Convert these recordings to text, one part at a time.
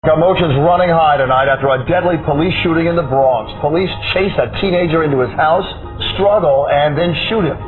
Emotions running high tonight after a deadly police shooting in the Bronx. Police chase a teenager into his house, struggle, and then shoot him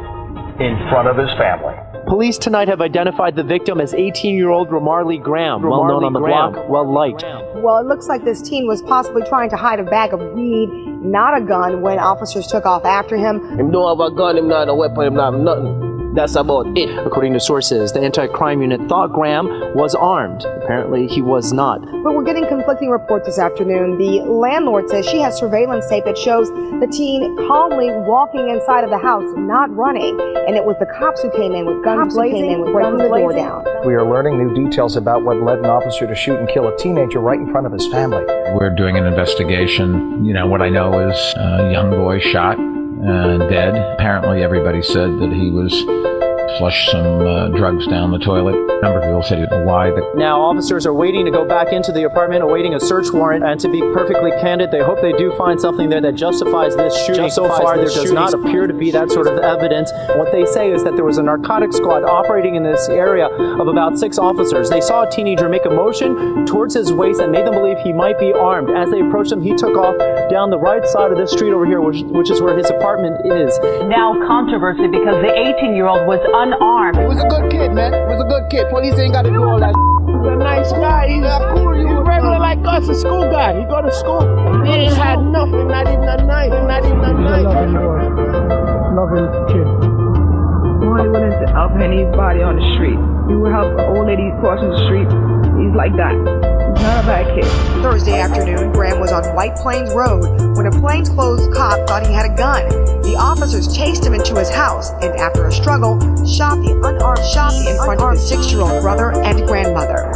in front of his family. Police tonight have identified the victim as 18-year-old Ramarley Graham, well known on the block, well-liked. Well, it looks like this teen was possibly trying to hide a bag of weed, not a gun, when officers took off after him. Him don't have a gun, him not a weapon, him not have nothing. That's about it. According to sources, the anti-crime unit thought Graham was armed. Apparently, he was not. But we're getting conflicting reports this afternoon. The landlord says she has surveillance tape that shows the teen calmly walking inside of the house, not running. And it was the cops who came in with guns blazing, breaking the door down. We are learning new details about what led an officer to shoot and kill a teenager right in front of his family. We're doing an investigation. You know, what I know is a young boy shot, dead. Apparently everybody said that he was flushed some drugs down the toilet. A number of people said he didn't know why. Now officers are waiting to go back into the apartment, awaiting a search warrant. And to be perfectly candid, they hope they do find something there that justifies this shooting. So far, there does not appear to be that sort of evidence. What they say is that there was a narcotics squad operating in this area of about 6 officers. They saw a teenager make a motion towards his waist that made them believe he might be armed. As they approached him, he took off down the right side of this street over here, which is where his apartment is. Now controversy because the 18-year-old was unarmed. He was a good kid, man. He was a good kid. Police ain't got to do all that. He's a nice guy. He's cool. He's regular like us, a school guy. He go to school. He ain't had nothing, not even a knife, not even a knife. Loving kid. Why he wouldn't help anybody on the street? He would help an old lady crossing the street. He's like that. He's not a bad kid. Thursday afternoon, Graham was on White Plains Road when a plainclothes cop thought he had a gun. The officers chased him into his house and, after a struggle, shot the unarmed in front of his 6-year-old brother and grandmother.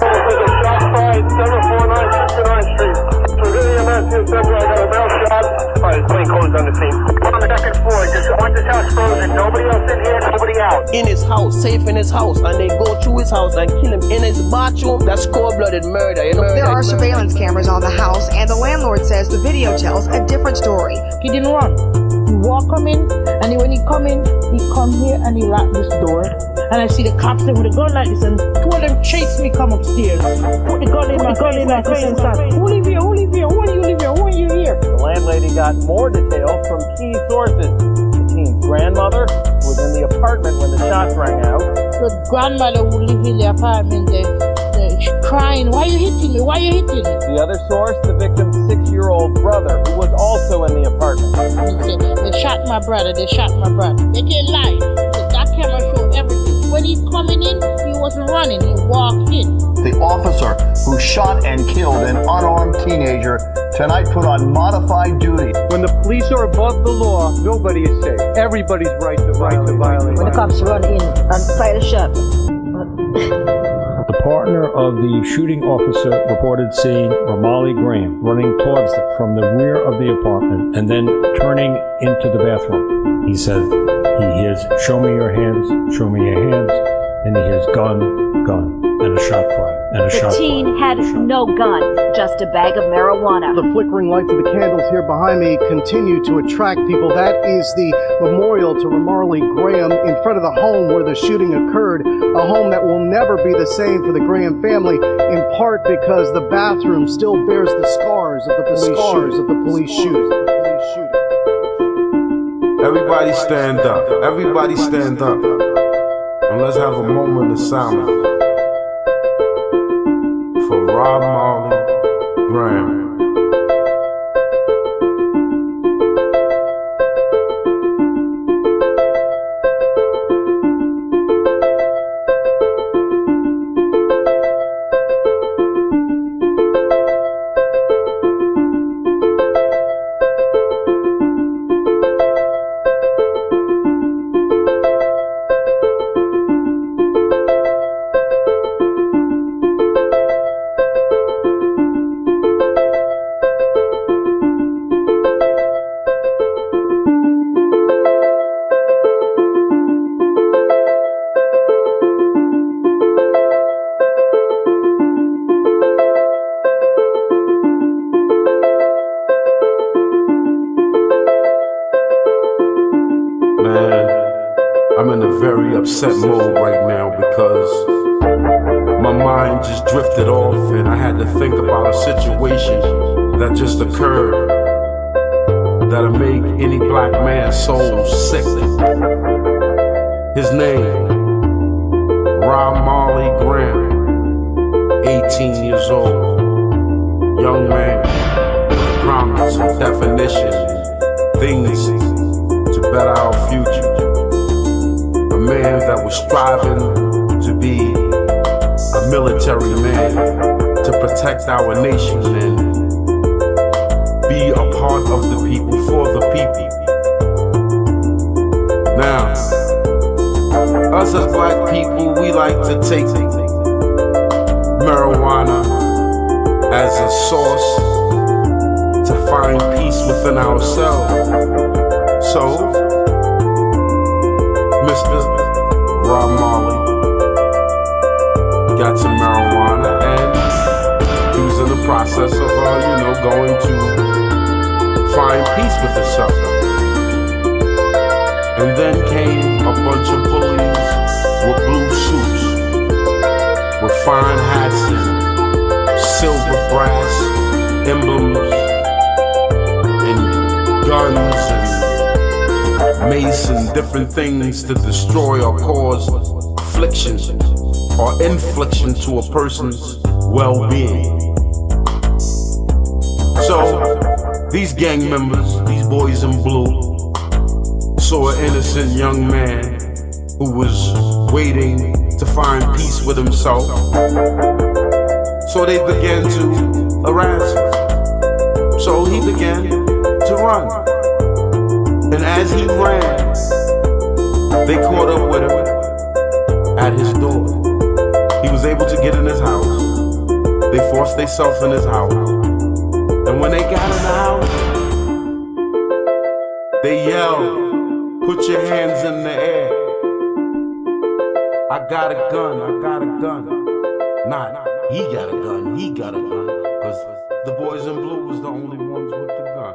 In his house, safe in his house, and they go through his house and kill him in his bathroom. That's cold-blooded murder, you know. There are surveillance cameras on the house, and the landlord says the video tells a different story. He didn't run. He walked come in, and when he come in, he come here and he locked this door. And I see the cops there with a gun like this, and 2 of them chase me come upstairs. Put the gun in my face and start, who live here, who live here, who do you live here, who are you here? The landlady got more details from key sources. The teen's grandmother was in the apartment when the shots rang out. The grandmother who live in the apartment, she's crying, why you hitting me, why you hitting me? The other source, the victim's 6-year-old brother, who was also in the apartment. He said, they shot my brother, they shot my brother. They can't lie. That camera show everything. When he's coming in, he wasn't running, he walked in. The officer who shot and killed an unarmed teenager tonight put on modified duty. When the police are above the law, nobody is safe. Everybody's right to violate. When the cops run in and fire the shot. The partner of the shooting officer reported seeing Ramarley Graham running towards them from the rear of the apartment and then turning into the bathroom. He said he hears, "Show me your hands, show me your hands," and he hears gun, and a shot fired. The teen had no gun, just a bag of marijuana. The flickering lights of the candles here behind me continue to attract people. That is the memorial to Ramarley Graham in front of the home where the shooting occurred, a home that will never be the same for the Graham family, in part because the bathroom still bears the scars of the police shooting. Everybody stand up. Everybody stand up. And let's have a moment of silence for Ramarley Graham. I'm in a very upset mode right now because my my mind just drifted off, and I had to think about a situation that just occurred that'll make any black man's soul sick. His name, Ramarley Graham, 18 years old, young man with promise and definition, things to better our future. A man that was striving to be a military man, to protect our nation and be a part of the people, for the people. Now, us as black people, we like to take marijuana as a source to find peace within ourselves. So, Mr. Ramarley got some marijuana, and he was in the process of, going to find peace with himself. And then came a bunch of bullies with blue suits, with fine hats and silver brass emblems, and guns and mace and different things to destroy or cause affliction or infliction to a person's well-being. So, these gang members, these boys in blue, saw an innocent young man who was waiting to find peace with himself. So they began to harass him. So he began to run. And as he ran, they caught up with him at his door. He was able to get in his house. They forced themselves in his house. And when they got in the house, they yelled, "Put your hands in the air. I got a gun, I got a gun." Not, he got a gun, he got a gun. Because the boys in blue was the only ones with the gun.